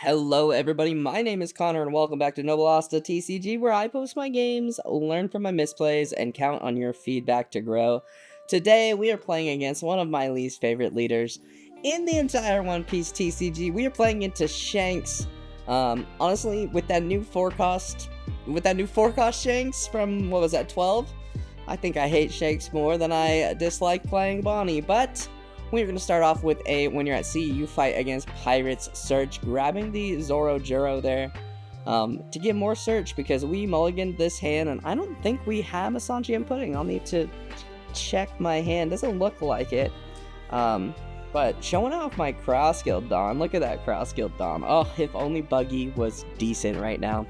Hello everybody, my name is Connor and welcome back to TCG, where I post my games, learn from my misplays, and count on your feedback to grow. Today we are playing against one of my least favorite leaders in the entire One Piece TCG. We are playing into Shanks. Honestly, with that new forecast Shanks from, what was that, 12? I think I hate Shanks more than I dislike playing Bonnie, but we're going to start off with a when you're at sea, you fight against Pirates Search, grabbing the Zoro Juro there to get more search because we mulliganed this hand and I don't think we have a Sanji and Pudding. I'll need to check my hand. Doesn't look like it. But showing off my Cross Guild Dawn. Look at that Cross Guild Dawn. Oh, if only Buggy was decent right now.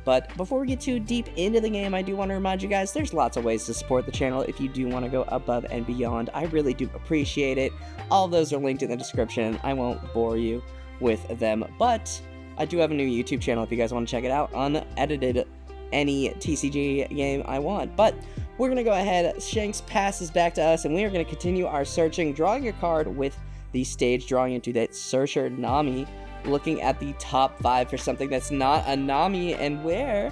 But before we get too deep into the game, I do want to remind you guys, there's lots of ways to support the channel if you do want to go above and beyond. I really do appreciate it. All of those are linked in the description. I won't bore you with them, but I do have a new YouTube channel if you guys want to check it out, unedited, any TCG game I want. But we're going to go ahead, Shanks passes back to us, and we are going to continue our searching, drawing a card with the stage, drawing into that Searcher Nami, looking at the top 5 for something that's not a Nami, and where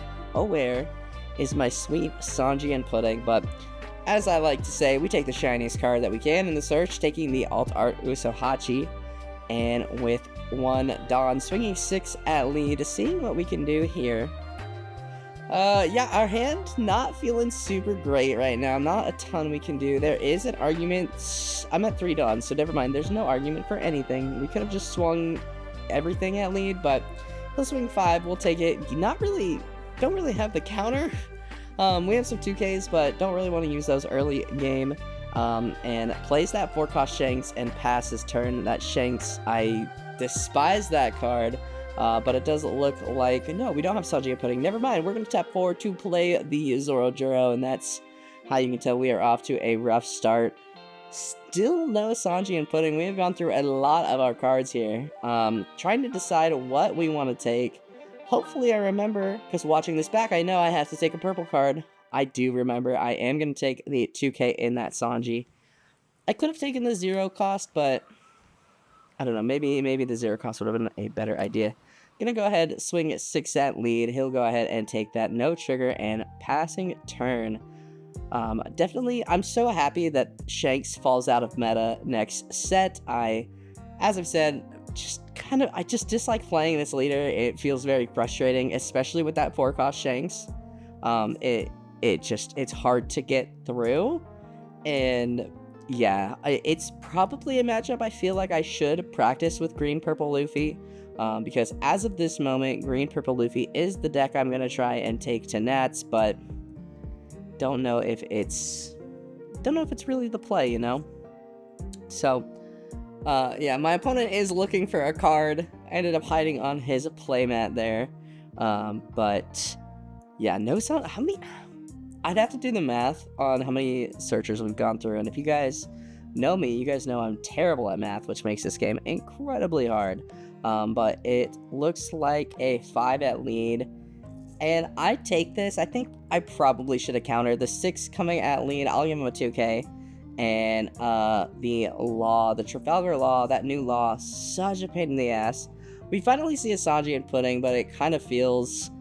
is my sweet Sanji and Pudding? But as I like to say, we take the shiniest card that we can in the search, taking the Alt Art Usohachi, and with one Dawn, swinging 6 at lead, seeing what we can do here. Yeah, our hand not feeling super great right now, not a ton we can do. There is an argument, I'm at 3 Dawns, so never mind, there's no argument for anything. We could have just swung everything at lead, but he'll swing 5, we'll take it. Don't really have the counter. We have some 2Ks, but don't really want to use those early game. And plays that 4-cost Shanks and passes turn. That Shanks, I despise that card, but it does look like, no, we don't have Sanji and Pudding. Never mind, we're going to tap 4 to play the Zoro Juro, and that's how you can tell we are off to a rough start. Still no Sanji and Pudding. We have gone through a lot of our cards here, trying to decide what we want to take. Hopefully I remember, because watching this back, I know I have to take a purple card. I do remember. I am going to take the 2K in that Sanji. I could have taken the 0 cost, but I don't know. Maybe the 0 cost would have been a better idea. Gonna go ahead, swing at 6 at lead. He'll go ahead and take that no trigger and passing turn. Definitely, I'm so happy that Shanks falls out of meta next set. As I've said, I just dislike playing this leader. It feels very frustrating, especially with that 4-cost Shanks. It's hard to get through, and yeah, it's probably a matchup I feel like I should practice with Green-Purple Luffy, because as of this moment, Green-Purple Luffy is the deck I'm gonna try and take to Nats, but don't know if it's really the play, you know? So, yeah, my opponent is looking for a card. I ended up hiding on his playmat there. But, yeah, no sound. How many? I'd have to do the math on how many searchers we've gone through. And if you guys know me, you guys know I'm terrible at math, which makes this game incredibly hard. But it looks like a 5 at lead. And I take this. I think I probably should have countered the 6 coming at lead. I'll give him a 2K. And the Trafalgar Law, that new law, such a pain in the ass. We finally see a Sanji and Pudding, but it kind of feels,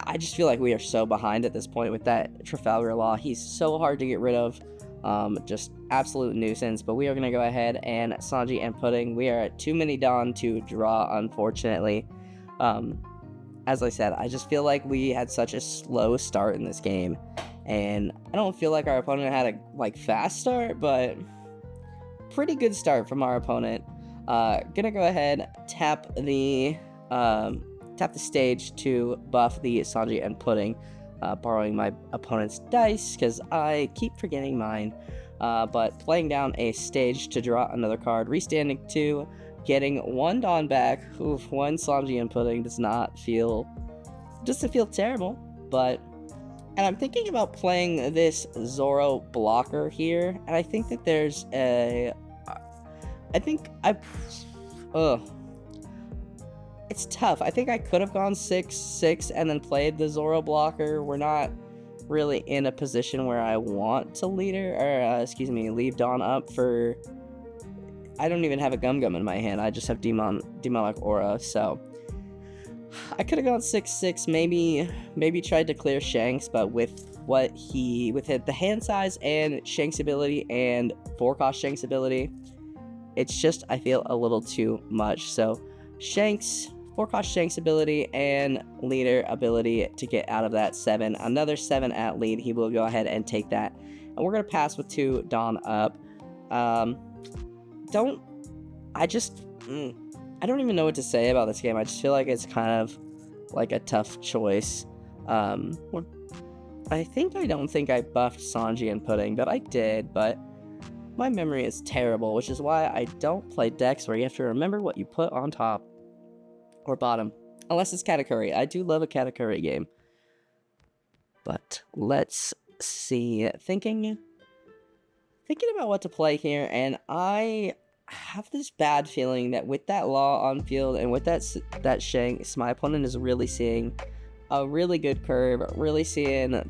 I just feel like we are so behind at this point with that Trafalgar Law. He's so hard to get rid of. Just absolute nuisance. But we are going to go ahead and Sanji and Pudding. We are at too many Dawn to draw, unfortunately. As I said, I just feel like we had such a slow start in this game, and I don't feel like our opponent had a fast start, but pretty good start from our opponent. Gonna go ahead, tap the stage to buff the Sanji and Pudding, borrowing my opponent's dice because I keep forgetting mine. But playing down a stage to draw another card, restanding 2. Getting 1 Dawn back. Oof, 1 Sanji and Pudding doesn't feel terrible, but, and I'm thinking about playing this Zoro blocker here, and I think that there's it's tough. I think I could have gone 6-6 and then played the Zoro blocker. We're not really in a position where I want to leave Dawn up for I don't even have a Gum Gum in my hand. I just have Demonic Aura, so I could have gone 6/6, maybe tried to clear Shanks, but with the hand size and Shanks ability and 4-cost Shanks ability, it's just, I feel, a little too much. So Shanks, 4-cost Shanks ability and leader ability to get out of that 7. Another 7 at lead. He will go ahead and take that. And we're going to pass with 2 Dawn up. I don't even know what to say about this game. I just feel like it's kind of like a tough choice. I don't think I buffed Sanji and Pudding, but I did, but my memory is terrible, which is why I don't play decks where you have to remember what you put on top or bottom, unless it's Katakuri. I do love a Katakuri game. But let's see. Thinking about what to play here, and I have this bad feeling that with that Law on field and with that Shanks, my opponent is really seeing a really good curve, really seeing,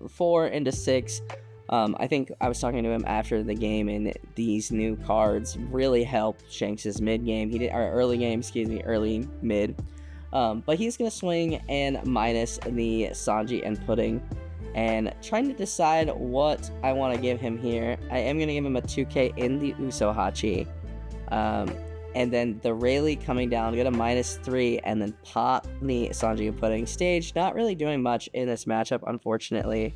4 into 6. I think I was talking to him after the game, and these new cards really help Shanks' mid game. Early mid. But he's gonna swing and minus the Sanji and Pudding, and trying to decide what I want to give him here. I am gonna give him a 2K in the Usohachi, and then the Rayleigh coming down, get a -3, and then pop the Sanji and Pudding stage. Not really doing much in this matchup, unfortunately.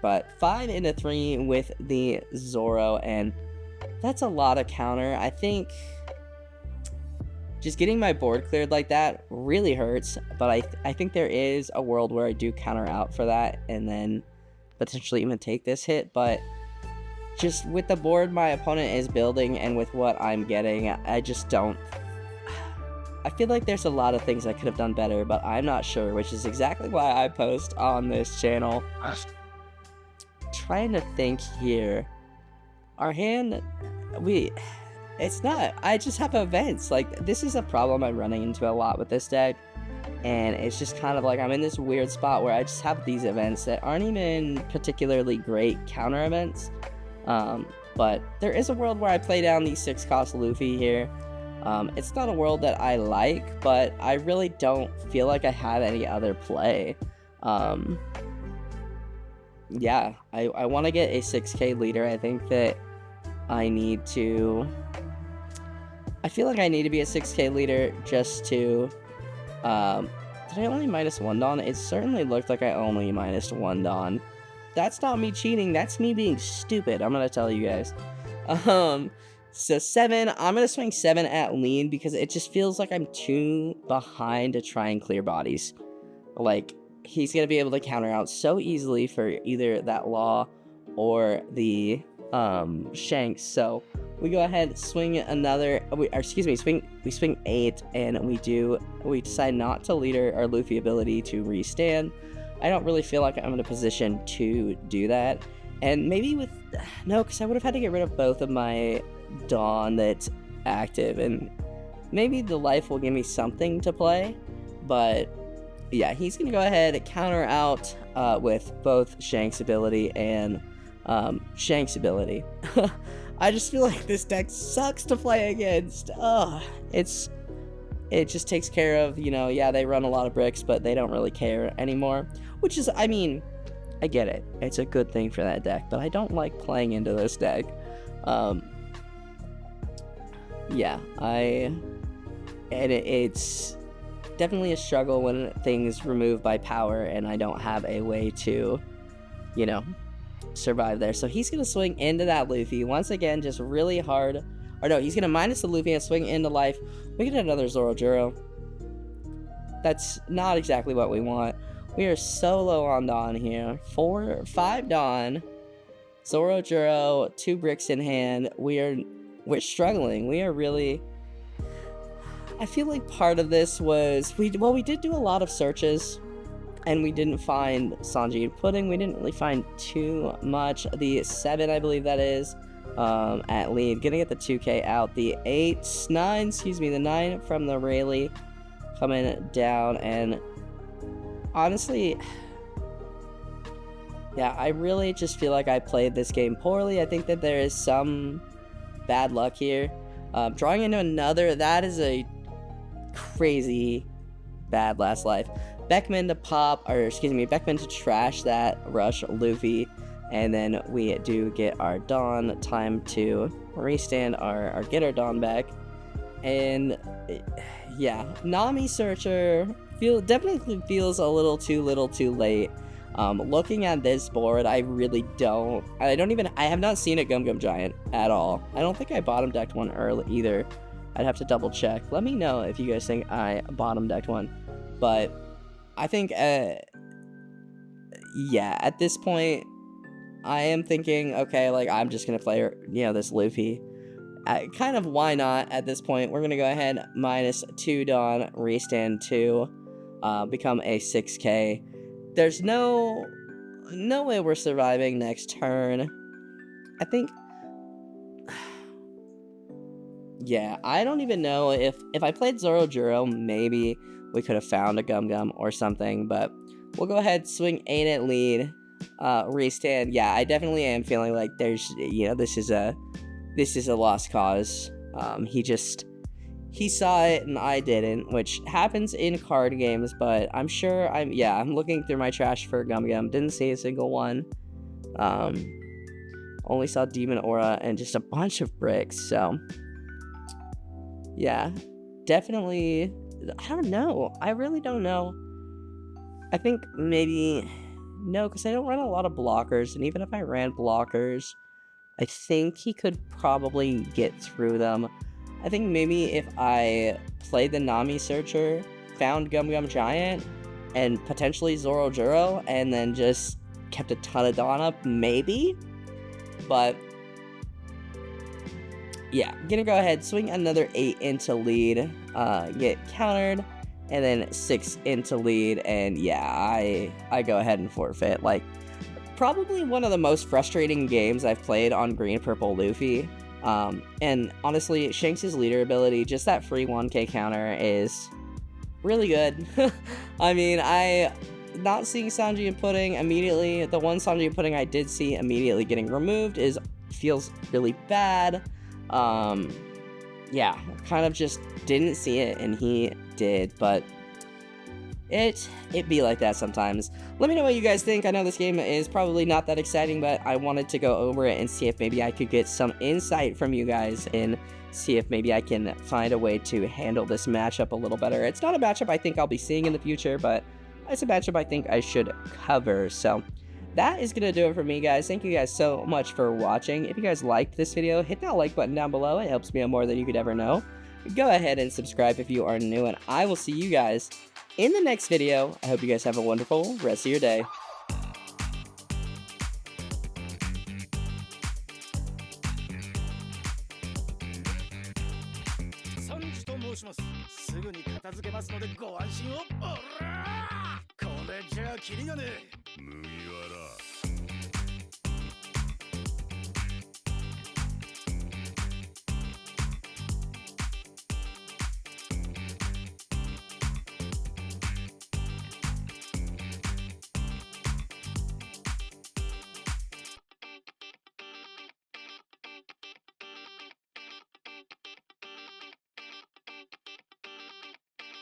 But 5 into 3 with the Zoro, and that's a lot of counter. I think just getting my board cleared like that really hurts, but I think there is a world where I do counter out for that and then potentially even take this hit. But just with the board my opponent is building and with what I'm getting, I just don't... I feel like there's a lot of things I could have done better, but I'm not sure, which is exactly why I post on this channel. Trying to think here. Our hand, it's not, I just have events. Like, this is a problem I'm running into a lot with this deck, and it's just kind of like I'm in this weird spot where I just have these events that aren't even particularly great counter events. But there is a world where I play down the 6-cost Luffy here. It's not a world that I like, but I really don't feel like I have any other play. Yeah, I want to get a 6K leader. I think that I feel like I need to be a 6K leader just to, did I only -1 Dawn? It certainly looked like I only -1 Dawn. That's not me cheating, that's me being stupid, I'm gonna tell you guys. So 7, I'm gonna swing 7 at lead because it just feels like I'm too behind to try and clear bodies. Like, he's going to be able to counter out so easily for either that Law or the Shanks. So we go ahead, swing another, we swing 8, and we decide not to leader our Luffy ability to restand. I don't really feel like I'm in a position to do that. And maybe because I would have had to get rid of both of my Dawn that's active, and maybe the life will give me something to play, but yeah, he's gonna go ahead and counter out with both Shanks ability and Shanks ability. I just feel like this deck sucks to play against. It just takes care of, yeah, they run a lot of bricks, but they don't really care anymore, which is, I mean, I get it. It's a good thing for that deck, but I don't like playing into this deck. Yeah, it's definitely a struggle when things remove by power and I don't have a way to, survive there. So he's going to swing into that Luffy. Once again, just really hard. Or no, he's going to minus the Luffy and swing into life. We get another Zoro. That's not exactly what we want. We are so low on Dawn here. 5 Dawn. Zoro, 2 bricks in hand. We're struggling. We are really... I feel like part of this was, we did do a lot of searches, and we didn't find Sanji and Pudding. We didn't really find too much. The 7, I believe that is, at lead. Gonna get the 2K out. The 9 from the Rayleigh coming down, and honestly, yeah, I really just feel like I played this game poorly. I think that there is some bad luck here. Drawing into another, that is a crazy bad last life. Beckman to pop, or excuse me, Beckman to trash that rush Luffy, and then we do get our Dawn. Time to restand our get our Dawn back, and yeah, Nami Searcher definitely feels a little too late. Looking at this board, I have not seen a Gum Gum Giant at all. I don't think I bottom decked one early either. I'd have to double check. Let me know if you guys think I bottom decked one. But I think, yeah, at this point, I am thinking, okay, like, I'm just gonna play, this Luffy. Kind of why not at this point. We're gonna go ahead, -2 Dawn, restand 2, become a 6k. There's no way we're surviving next turn. I think, yeah, I don't even know if I played Zoro, maybe we could have found a Gum Gum or something, but we'll go ahead, swing 8 at lead, restand. Yeah, I definitely am feeling like there's, this is a lost cause. He saw it and I didn't, which happens in card games, but I'm sure I'm looking through my trash for Gum Gum, didn't see a single one. Only saw Demon Aura and just a bunch of bricks, so yeah, definitely, I don't know, I really don't know. I think maybe, no, because I don't run a lot of blockers, and even if I ran blockers, I think he could probably get through them. I think maybe if I played the Nami Searcher, found Gum Gum Giant, and potentially Zoro, and then just kept a ton of Dawn up, maybe? But yeah, gonna go ahead, swing another 8 into lead, get countered, and then 6 into lead, and yeah, I go ahead and forfeit. Like, probably one of the most frustrating games I've played on Green Purple Luffy. And honestly, Shanks' leader ability, just that free 1k counter, is really good. I mean, not seeing Sanji and Pudding immediately, the one Sanji and Pudding I did see immediately getting removed feels really bad. Yeah, kind of just didn't see it, and he did, but it be like that sometimes. Let me know what you guys think. I know this game is probably not that exciting, but I wanted to go over it and see if maybe I could get some insight from you guys and see if maybe I can find a way to handle this matchup a little better. It's not a matchup I think I'll be seeing in the future, but it's a matchup I think I should cover. So that is gonna do it for me, guys. Thank you guys so much for watching. If you guys liked this video, hit that like button down below. It helps me out more than you could ever know. Go ahead and subscribe if you are new, and I will see you guys in the next video. I hope you guys have a wonderful rest of your day. すぐに片付けますのでご安心を。おらー、これじゃあキリがねえ。麦わ